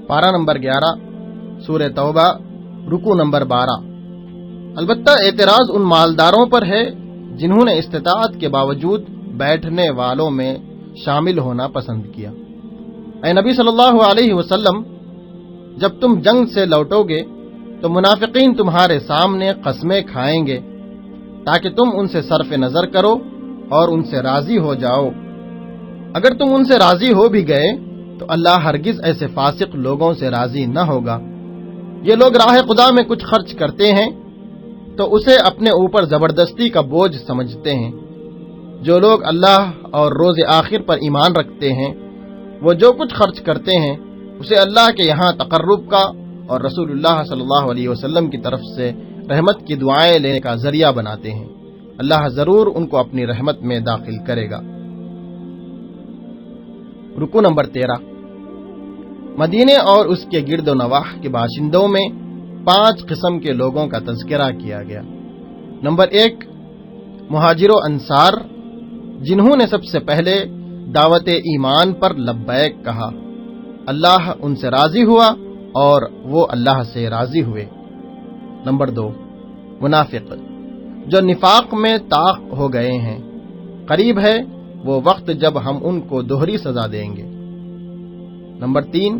پارہ نمبر 11 سورہ توبہ رکوع نمبر 12۔ البتہ اعتراض ان مالداروں پر ہے جنہوں نے استطاعت کے باوجود بیٹھنے والوں میں شامل ہونا پسند کیا۔ اے نبی صلی اللہ علیہ وسلم، جب تم جنگ سے لوٹو گے تو منافقین تمہارے سامنے قسمیں کھائیں گے تاکہ تم ان سے صرف نظر کرو اور ان سے راضی ہو جاؤ۔ اگر تم ان سے راضی ہو بھی گئے تو اللہ ہرگز ایسے فاسق لوگوں سے راضی نہ ہوگا۔ یہ لوگ راہ خدا میں کچھ خرچ کرتے ہیں تو اسے اپنے اوپر زبردستی کا بوجھ سمجھتے ہیں۔ جو لوگ اللہ اور روز آخر پر ایمان رکھتے ہیں وہ جو کچھ خرچ کرتے ہیں اسے اللہ کے یہاں تقرب کا اور رسول اللہ صلی اللہ علیہ وسلم کی طرف سے رحمت کی دعائیں لینے کا ذریعہ بناتے ہیں۔ اللہ ضرور ان کو اپنی رحمت میں داخل کرے گا۔ رکوع نمبر 13۔ مدینے اور اس کے گرد و نواح کے باشندوں میں 5 قسم کے لوگوں کا تذکرہ کیا گیا۔ نمبر 1، مہاجر و انصار، جنہوں نے سب سے پہلے دعوت ایمان پر لبیک کہا، اللہ ان سے راضی ہوا اور وہ اللہ سے راضی ہوئے۔ نمبر 2، منافق، جو نفاق میں طاق ہو گئے ہیں، قریب ہے وہ وقت جب ہم ان کو دوہری سزا دیں گے۔ نمبر 3،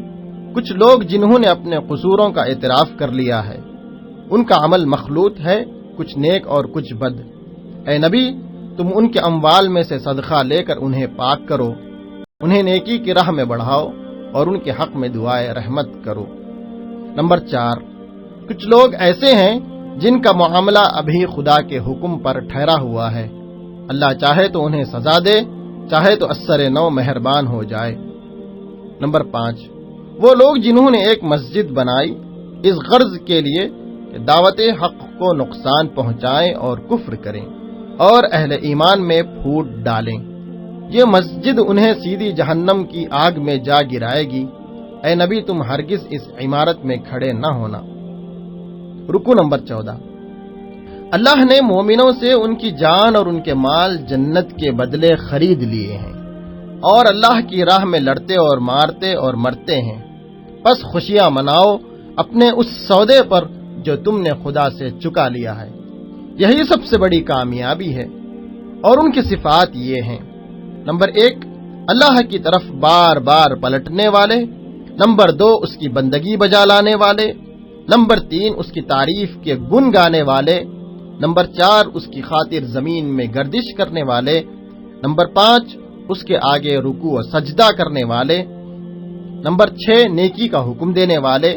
کچھ لوگ جنہوں نے اپنے قصوروں کا اعتراف کر لیا ہے، ان کا عمل مخلوط ہے، کچھ نیک اور کچھ بد۔ اے نبی، تم ان کے اموال میں سے صدقہ لے کر انہیں پاک کرو، انہیں نیکی کی راہ میں بڑھاؤ اور ان کے حق میں دعائے رحمت کرو۔ نمبر 4، کچھ لوگ ایسے ہیں جن کا معاملہ ابھی خدا کے حکم پر ٹھہرا ہوا ہے، اللہ چاہے تو انہیں سزا دے، چاہے تو اثر نو مہربان ہو جائے۔ نمبر 5، وہ لوگ جنہوں نے ایک مسجد بنائی اس غرض کے لیے کہ دعوت حق کو نقصان پہنچائیں اور کفر کریں اور اہل ایمان میں پھوٹ ڈالیں، یہ مسجد انہیں سیدھی جہنم کی آگ میں جا گرائے گی۔ اے نبی، تم ہرگز اس عمارت میں کھڑے نہ ہونا۔ رکوع نمبر 14۔ اللہ نے مومنوں سے ان کی جان اور ان کے مال جنت کے بدلے خرید لیے ہیں اور اللہ کی راہ میں لڑتے اور مارتے اور مرتے ہیں، پس خوشیاں مناؤ اپنے اس سودے پر جو تم نے خدا سے چکا لیا ہے، یہی سب سے بڑی کامیابی ہے۔ اور ان کی صفات یہ ہیں: نمبر 1، اللہ کی طرف بار بار پلٹنے والے۔ نمبر 2، اس کی بندگی بجا لانے والے۔ نمبر 3، اس کی تعریف کے گن گانے والے۔ نمبر 4، اس کی خاطر زمین میں گردش کرنے والے۔ نمبر 5، اس کے آگے رکوع و سجدہ کرنے والے۔ نمبر 6، نیکی کا حکم دینے والے۔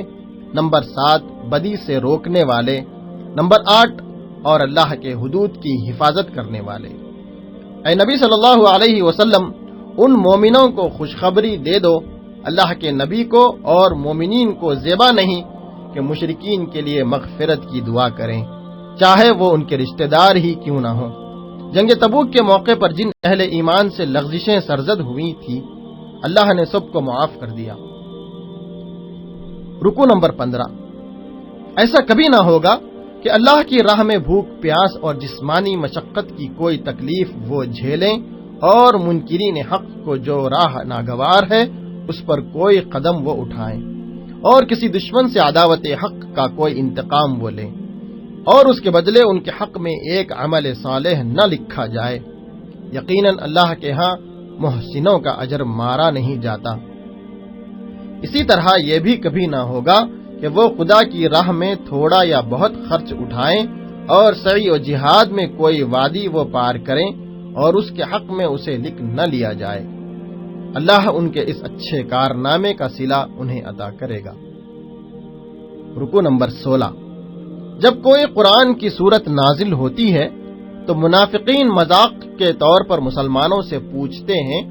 نمبر 7، بدی سے روکنے والے۔ نمبر 8، اور اللہ کے حدود کی حفاظت کرنے والے۔ اے نبی صلی اللہ علیہ وسلم، ان مومنوں کو خوشخبری دے دو، اللہ کے نبی کو اور مومنین کو زیبا نہیں کہ مشرکین کے لیے مغفرت کی دعا کریں، چاہے وہ ان کے رشتہ دار ہی کیوں نہ ہوں۔ جنگ تبوک کے موقع پر جن اہل ایمان سے لغزشیں سرزد ہوئی تھی، اللہ نے سب کو معاف کر دیا۔ رکوع نمبر 15۔ ایسا کبھی نہ ہوگا کہ اللہ کی راہ میں بھوک پیاس اور جسمانی مشقت کی کوئی تکلیف وہ جھیلیں، اور منکرین حق کو جو راہ ناگوار ہے اس پر کوئی قدم وہ اٹھائیں، اور کسی دشمن سے عداوت حق کا کوئی انتقام وہ لیں، اور اس کے بدلے ان کے حق میں ایک عمل صالح نہ لکھا جائے۔ یقیناً اللہ کے ہاں محسنوں کا اجر مارا نہیں جاتا۔ اسی طرح یہ بھی کبھی نہ ہوگا کہ وہ خدا کی راہ میں تھوڑا یا بہت خرچ اٹھائیں اور سعی و جہاد میں کوئی وادی وہ پار کریں اور اس کے حق میں اسے لکھ نہ لیا جائے۔ اللہ ان کے اس اچھے کارنامے کا صلہ انہیں عطا کرے گا۔ رکوع نمبر 16۔ جب کوئی قرآن کی صورت نازل ہوتی ہے تو منافقین مذاق کے طور پر مسلمانوں سے پوچھتے ہیں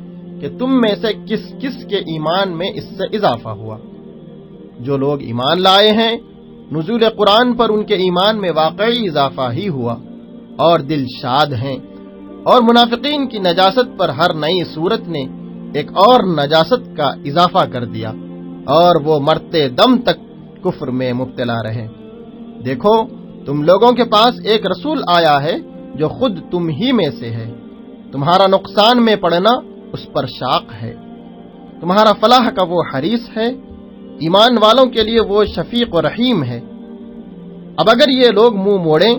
کہ تم میں سے کس کس کے ایمان میں اس سے اضافہ ہوا۔ جو لوگ ایمان لائے ہیں، نزول قرآن پر ان کے ایمان میں واقعی اضافہ ہی ہوا اور دل شاد ہیں، اور منافقین کی نجاست پر ہر نئی صورت نے ایک اور نجاست کا اضافہ کر دیا، اور وہ مرتے دم تک کفر میں مبتلا رہے۔ دیکھو، تم لوگوں کے پاس ایک رسول آیا ہے جو خود تم ہی میں سے ہے، تمہارا نقصان میں پڑنا اس پر شاق ہے، تمہارا فلاح کا وہ حریص ہے، ایمان والوں کے لیے وہ شفیق و رحیم ہے۔ اب اگر یہ لوگ منہ موڑیں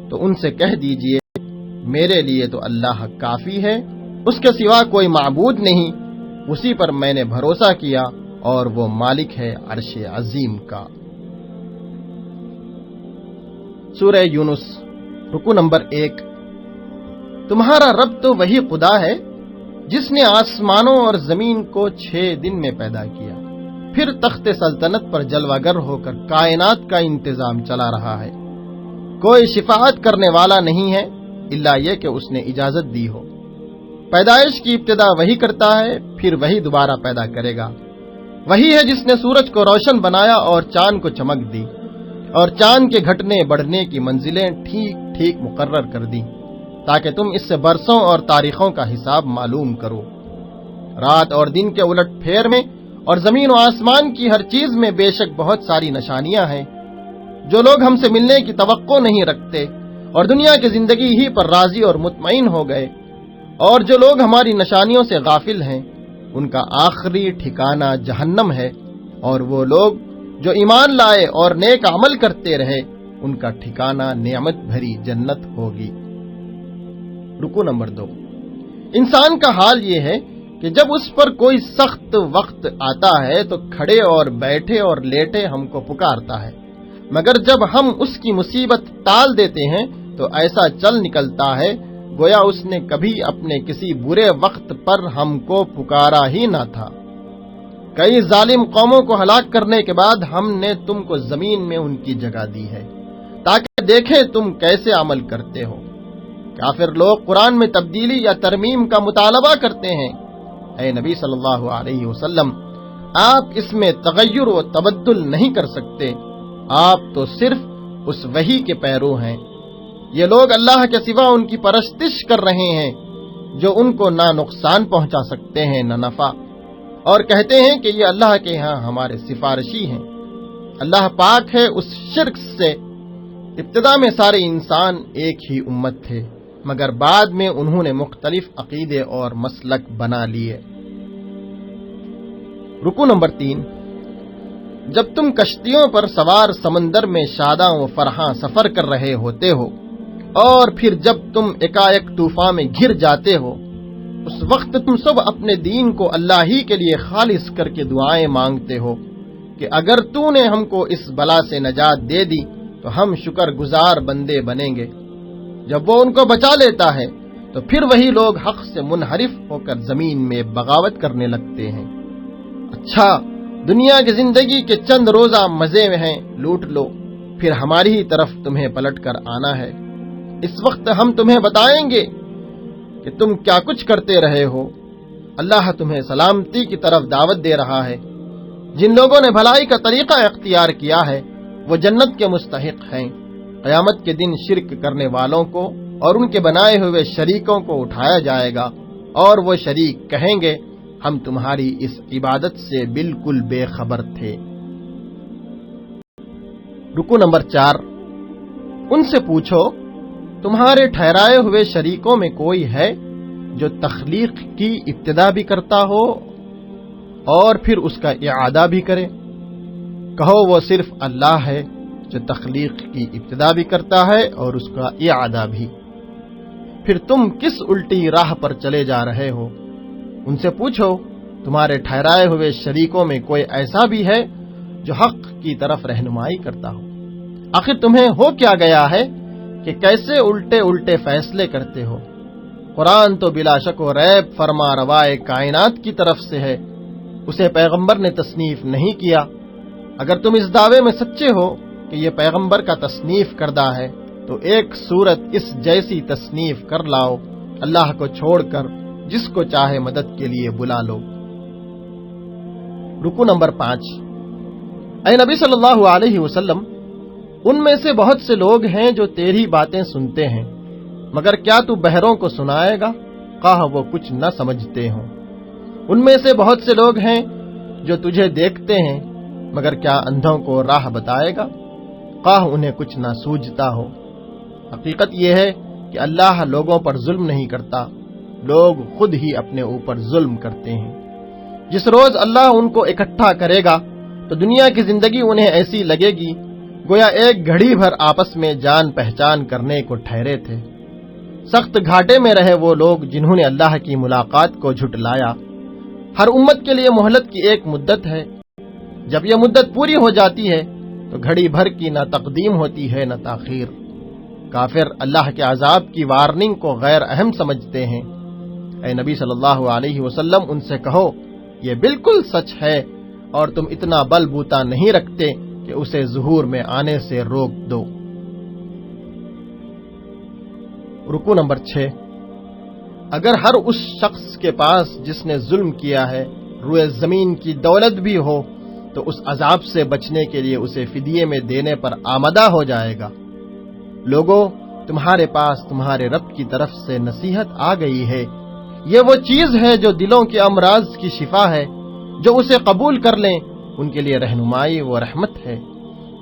تو ان سے کہہ دیجئے میرے لیے تو اللہ کافی ہے، اس کے سوا کوئی معبود نہیں، اسی پر میں نے بھروسہ کیا اور وہ مالک ہے عرش عظیم کا۔ سورہ یونس رکوع نمبر 1۔ تمہارا رب تو وہی خدا ہے جس نے آسمانوں اور زمین کو 6 دن میں پیدا کیا، پھر تخت سلطنت پر جلوہ گر ہو کر کائنات کا انتظام چلا رہا ہے۔ کوئی شفاعت کرنے والا نہیں ہے الا یہ کہ اس نے اجازت دی ہو۔ پیدائش کی ابتدا وہی کرتا ہے، پھر وہی دوبارہ پیدا کرے گا۔ وہی ہے جس نے سورج کو روشن بنایا اور چاند کو چمک دی، اور چاند کے گھٹنے بڑھنے کی منزلیں ٹھیک ٹھیک مقرر کر دی، تاکہ تم اس سے برسوں اور تاریخوں کا حساب معلوم کرو۔ رات اور دن کے الٹ پھیر میں اور زمین و آسمان کی ہر چیز میں بے شک بہت ساری نشانیاں ہیں۔ جو لوگ ہم سے ملنے کی توقع نہیں رکھتے اور دنیا کی زندگی ہی پر راضی اور مطمئن ہو گئے، اور جو لوگ ہماری نشانیوں سے غافل ہیں، ان کا آخری ٹھکانہ جہنم ہے، اور وہ لوگ جو ایمان لائے اور نیک عمل کرتے رہے، ان کا ٹھکانہ نعمت بھری جنت ہوگی۔ رکوع نمبر 2۔ انسان کا حال یہ ہے کہ جب اس پر کوئی سخت وقت آتا ہے تو کھڑے اور بیٹھے اور لیٹے ہم کو پکارتا ہے، مگر جب ہم اس کی مصیبت ٹال دیتے ہیں تو ایسا چل نکلتا ہے گویا اس نے کبھی اپنے کسی برے وقت پر ہم کو پکارا ہی نہ تھا۔ کئی ظالم قوموں کو ہلاک کرنے کے بعد ہم نے تم کو زمین میں ان کی جگہ دی ہے تاکہ دیکھیں تم کیسے عمل کرتے ہو۔ کافر لوگ قرآن میں تبدیلی یا ترمیم کا مطالبہ کرتے ہیں۔ اے نبی صلی اللہ علیہ وسلم، آپ اس میں تغیر و تبدل نہیں کر سکتے، آپ تو صرف اس وحی کے پیرو ہیں۔ یہ لوگ اللہ کے سوا ان کی پرستش کر رہے ہیں جو ان کو نہ نقصان پہنچا سکتے ہیں نہ نفع، اور کہتے ہیں کہ یہ اللہ کے ہاں ہمارے سفارشی ہیں۔ اللہ پاک ہے اس شرک سے۔ ابتدا میں سارے انسان ایک ہی امت تھے، مگر بعد میں انہوں نے مختلف عقیدے اور مسلک بنا لیے۔ رکوع نمبر 3۔ جب تم کشتیوں پر سوار سمندر میں شاداں و فرحاں سفر کر رہے ہوتے ہو، اور پھر جب تم ایکائک طوفان میں گر جاتے ہو، اس وقت تم سب اپنے دین کو اللہ ہی کے لیے خالص کر کے دعائیں مانگتے ہو کہ اگر تو نے ہم کو اس بلا سے نجات دے دی تو ہم شکر گزار بندے بنیں گے۔ جب وہ ان کو بچا لیتا ہے تو پھر وہی لوگ حق سے منحرف ہو کر زمین میں بغاوت کرنے لگتے ہیں۔ اچھا، دنیا کی زندگی کے چند روزہ مزے میں ہیں، لوٹ لو، پھر ہماری ہی طرف تمہیں پلٹ کر آنا ہے۔ اس وقت ہم تمہیں بتائیں گے کہ تم کیا کچھ کرتے رہے ہو۔ اللہ تمہیں سلامتی کی طرف دعوت دے رہا ہے۔ جن لوگوں نے بھلائی کا طریقہ اختیار کیا ہے وہ جنت کے مستحق ہیں۔ قیامت کے دن شرک کرنے والوں کو اور ان کے بنائے ہوئے شریکوں کو اٹھایا جائے گا، اور وہ شریک کہیں گے ہم تمہاری اس عبادت سے بالکل بے خبر تھے۔ رکوع نمبر 4۔ ان سے پوچھو تمہارے ٹھہرائے ہوئے شریکوں میں کوئی ہے جو تخلیق کی ابتدا بھی کرتا ہو اور پھر اس کا اعادہ بھی کرے؟ کہو وہ صرف اللہ ہے جو تخلیق کی ابتدا بھی کرتا ہے اور اس کا اعادہ بھی۔ پھر تم کس الٹی راہ پر چلے جا رہے ہو؟ ان سے پوچھو تمہارے ٹھہرائے ہوئے شریکوں میں کوئی ایسا بھی ہے جو حق کی طرف رہنمائی کرتا ہو؟ آخر تمہیں ہو کیا گیا ہے کہ کیسے الٹے الٹے فیصلے کرتے ہو؟ قرآن تو بلا شک و ریب فرما روائے کائنات کی طرف سے ہے، اسے پیغمبر نے تصنیف نہیں کیا۔ اگر تم اس دعوے میں سچے ہو کہ یہ پیغمبر کا تصنیف کردہ ہے تو ایک صورت اس جیسی تصنیف کر لاؤ، اللہ کو چھوڑ کر جس کو چاہے مدد کے لیے بلا لو۔ رکوع نمبر 5۔ اے نبی صلی اللہ علیہ وسلم، ان میں سے بہت سے لوگ ہیں جو تیری باتیں سنتے ہیں، مگر کیا تو بہروں کو سنائے گا خواہ وہ کچھ نہ سمجھتے ہوں؟ ان میں سے بہت سے لوگ ہیں جو تجھے دیکھتے ہیں، مگر کیا اندھوں کو راہ بتائے گا خواہ انہیں کچھ نہ سوجھتا ہو؟ حقیقت یہ ہے کہ اللہ لوگوں پر ظلم نہیں کرتا، لوگ خود ہی اپنے اوپر ظلم کرتے ہیں۔ جس روز اللہ ان کو اکٹھا کرے گا تو دنیا کی زندگی انہیں ایسی لگے گی گویا ایک گھڑی بھر آپس میں جان پہچان کرنے کو ٹھہرے تھے۔ سخت گھاٹے میں رہے وہ لوگ جنہوں نے اللہ کی ملاقات کو جھٹلایا۔ ہر امت کے لیے مہلت کی ایک مدت ہے، جب یہ مدت پوری ہو جاتی ہے تو گھڑی بھر کی نہ تقدیم ہوتی ہے نہ تاخیر۔ کافر اللہ کے عذاب کی وارننگ کو غیر اہم سمجھتے ہیں۔ اے نبی صلی اللہ علیہ وسلم ان سے کہو یہ بالکل سچ ہے اور تم اتنا بل بوتا نہیں رکھتے کہ اسے ظہور میں آنے سے روک دو۔ رکوع نمبر 6۔ اگر ہر اس شخص کے پاس جس نے ظلم کیا ہے روئے زمین کی دولت بھی ہو تو اس عذاب سے بچنے کے لیے اسے فدیے میں دینے پر آمادہ ہو جائے گا۔ لوگوں، تمہارے پاس تمہارے رب کی طرف سے نصیحت آ گئی ہے۔ یہ وہ چیز ہے جو دلوں کے امراض کی شفا ہے۔ جو اسے قبول کر لیں ان کے لیے رہنمائی و رحمت ہے۔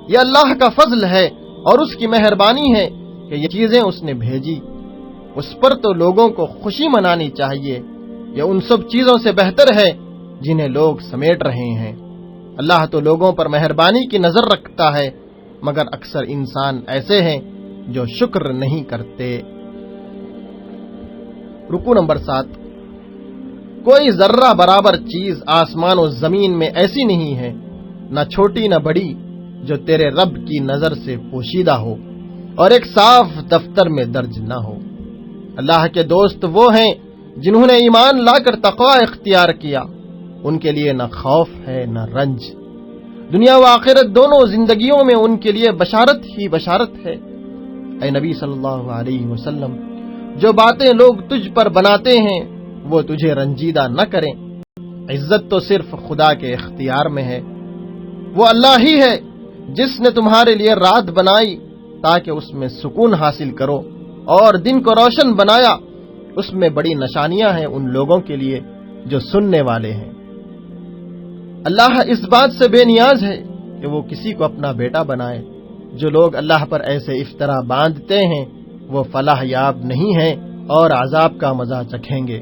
یہ اللہ کا فضل ہے اور اس کی مہربانی ہے کہ یہ چیزیں اس نے بھیجی۔ اس پر تو لوگوں کو خوشی منانی چاہیے۔ یہ ان سب چیزوں سے بہتر ہے جنہیں لوگ سمیٹ رہے ہیں۔ اللہ تو لوگوں پر مہربانی کی نظر رکھتا ہے، مگر اکثر انسان ایسے ہیں جو شکر نہیں کرتے۔ رکوع نمبر 7۔ کوئی ذرہ برابر چیز آسمان و زمین میں ایسی نہیں ہے، نہ چھوٹی نہ بڑی، جو تیرے رب کی نظر سے پوشیدہ ہو اور ایک صاف دفتر میں درج نہ ہو۔ اللہ کے دوست وہ ہیں جنہوں نے ایمان لا کر تقوی اختیار کیا، ان کے لیے نہ خوف ہے نہ رنج۔ دنیا و آخرت دونوں زندگیوں میں ان کے لیے بشارت ہی بشارت ہے۔ اے نبی صلی اللہ علیہ وسلم، جو باتیں لوگ تجھ پر بناتے ہیں وہ تجھے رنجیدہ نہ کریں۔ عزت تو صرف خدا کے اختیار میں ہے۔ وہ اللہ ہی ہے جس نے تمہارے لیے رات بنائی تاکہ اس میں سکون حاصل کرو اور دن کو روشن بنایا۔ اس میں بڑی نشانیاں ہیں ان لوگوں کے لیے جو سننے والے ہیں۔ اللہ اس بات سے بے نیاز ہے کہ وہ کسی کو اپنا بیٹا بنائے۔ جو لوگ اللہ پر ایسے افطرا باندھتے ہیں وہ فلاح یاب نہیں ہیں اور عذاب کا مزہ چکھیں گے۔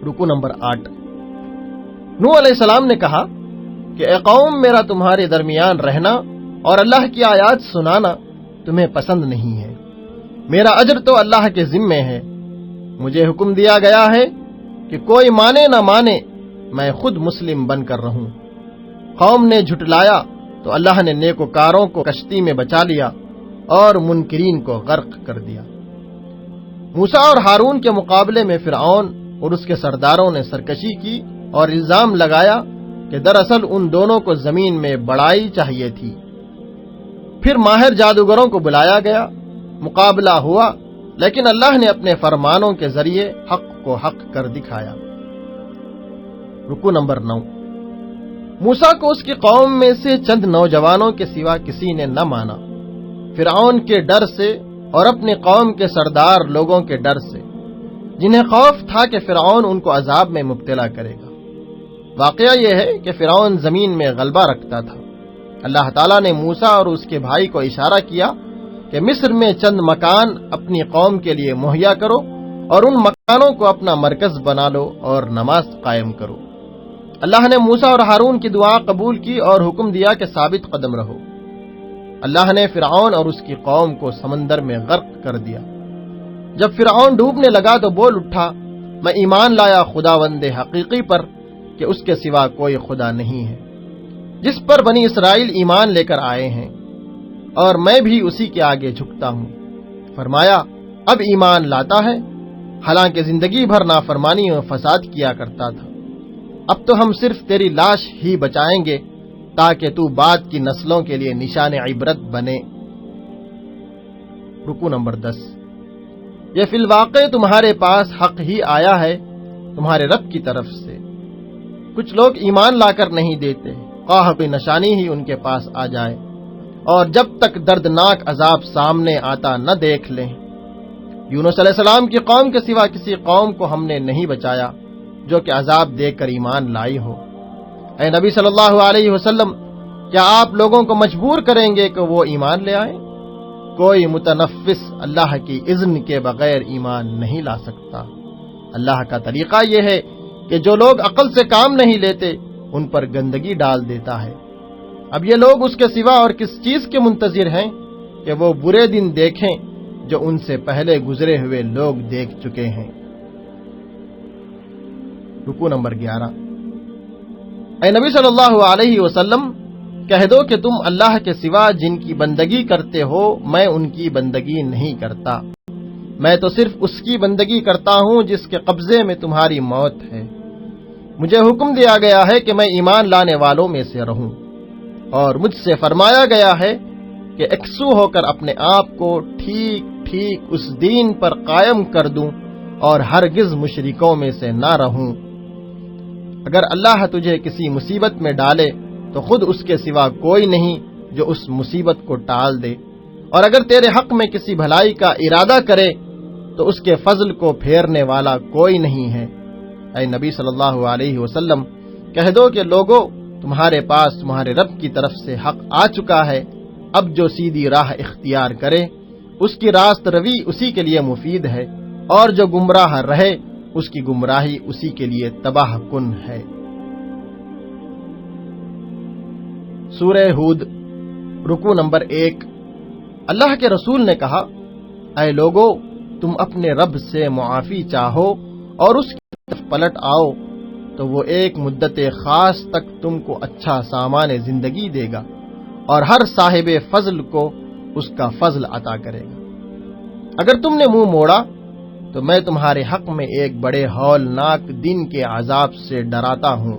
رکوع نمبر 8۔ نوح علیہ السلام نے کہا کہ اے قوم، میرا تمہارے درمیان رہنا اور اللہ کی آیات سنانا تمہیں پسند نہیں ہے۔ میرا اجر تو اللہ کے ذمے ہے۔ مجھے حکم دیا گیا ہے کہ کوئی مانے نہ مانے میں خود مسلم بن کر رہوں۔ قوم نے جھٹلایا تو اللہ نے نیکوکاروں کو کشتی میں بچا لیا اور منکرین کو غرق کر دیا۔ موسیٰ اور ہارون کے مقابلے میں فرعون اور اس کے سرداروں نے سرکشی کی اور الزام لگایا کہ دراصل ان دونوں کو زمین میں بڑائی چاہیے تھی۔ پھر ماہر جادوگروں کو بلایا گیا، مقابلہ ہوا، لیکن اللہ نے اپنے فرمانوں کے ذریعے حق کو حق کر دکھایا۔ رکوع نمبر 9۔ موسیٰ کو اس کی قوم میں سے چند نوجوانوں کے سوا کسی نے نہ مانا، فرعون کے ڈر سے اور اپنی قوم کے سردار لوگوں کے ڈر سے، جنہیں خوف تھا کہ فرعون ان کو عذاب میں مبتلا کرے گا۔ واقعہ یہ ہے کہ فرعون زمین میں غلبہ رکھتا تھا۔ اللہ تعالیٰ نے موسیٰ اور اس کے بھائی کو اشارہ کیا کہ مصر میں چند مکان اپنی قوم کے لیے مہیا کرو اور ان مکانوں کو اپنا مرکز بنا لو اور نماز قائم کرو۔ اللہ نے موسیٰ اور ہارون کی دعا قبول کی اور حکم دیا کہ ثابت قدم رہو۔ اللہ نے فرعون اور اس کی قوم کو سمندر میں غرق کر دیا۔ جب فرعون ڈوبنے لگا تو بول اٹھا، میں ایمان لایا خداوند حقیقی پر کہ اس کے سوا کوئی خدا نہیں ہے، جس پر بنی اسرائیل ایمان لے کر آئے ہیں، اور میں بھی اسی کے آگے جھکتا ہوں۔ فرمایا اب ایمان لاتا ہے، حالانکہ زندگی بھر نافرمانی و فساد کیا کرتا تھا۔ اب تو ہم صرف تیری لاش ہی بچائیں گے تاکہ تو بعد کی نسلوں کے لیے نشان عبرت بنے۔ رکوع نمبر 10۔ یہ فی الواقع تمہارے پاس حق ہی آیا ہے تمہارے رب کی طرف سے۔ کچھ لوگ ایمان لا کر نہیں دیتے، خواہ کوئی نشانی ہی ان کے پاس آ جائے، اور جب تک دردناک عذاب سامنے آتا نہ دیکھ لیں۔ یونس علیہ السلام کی قوم کے سوا کسی قوم کو ہم نے نہیں بچایا جو کہ عذاب دے کر ایمان لائی ہو۔ اے نبی صلی اللہ علیہ وسلم، کیا آپ لوگوں کو مجبور کریں گے کہ وہ ایمان لے آئیں؟ کوئی متنفس اللہ کی اذن کے بغیر ایمان نہیں لا سکتا۔ اللہ کا طریقہ یہ ہے کہ جو لوگ عقل سے کام نہیں لیتے ان پر گندگی ڈال دیتا ہے۔ اب یہ لوگ اس کے سوا اور کس چیز کے منتظر ہیں کہ وہ برے دن دیکھیں جو ان سے پہلے گزرے ہوئے لوگ دیکھ چکے ہیں۔ رکوع نمبر 11۔ اے نبی صلی اللہ علیہ وسلم، کہہ دو کہ تم اللہ کے سوا جن کی بندگی کرتے ہو میں ان کی بندگی نہیں کرتا، میں تو صرف اس کی بندگی کرتا ہوں جس کے قبضے میں تمہاری موت ہے۔ مجھے حکم دیا گیا ہے کہ میں ایمان لانے والوں میں سے رہوں، اور مجھ سے فرمایا گیا ہے کہ یکسو ہو کر اپنے آپ کو ٹھیک ٹھیک اس دین پر قائم کر دوں اور ہرگز مشرکوں میں سے نہ رہوں۔ اگر اللہ تجھے کسی مصیبت میں ڈالے تو خود اس کے سوا کوئی نہیں جو اس مصیبت کو ٹال دے، اور اگر تیرے حق میں کسی بھلائی کا ارادہ کرے تو اس کے فضل کو پھیرنے والا کوئی نہیں ہے۔ اے نبی صلی اللہ علیہ وسلم، کہہ دو کہ لوگوں، تمہارے پاس تمہارے رب کی طرف سے حق آ چکا ہے، اب جو سیدھی راہ اختیار کرے اس کی راست روی اسی کے لیے مفید ہے، اور جو گمراہ رہے اس کی گمراہی اسی کے لیے تباہ کن ہے۔ سورہ ہود، رکوع نمبر 1۔ اللہ کے رسول نے کہا، اے لوگو، تم اپنے رب سے معافی چاہو اور اس کی طرف پلٹ آؤ تو وہ ایک مدت خاص تک تم کو اچھا سامان زندگی دے گا اور ہر صاحب فضل کو اس کا فضل عطا کرے گا۔ اگر تم نے منہ موڑا تو میں تمہارے حق میں ایک بڑے ہولناک دن کے عذاب سے ڈراتا ہوں۔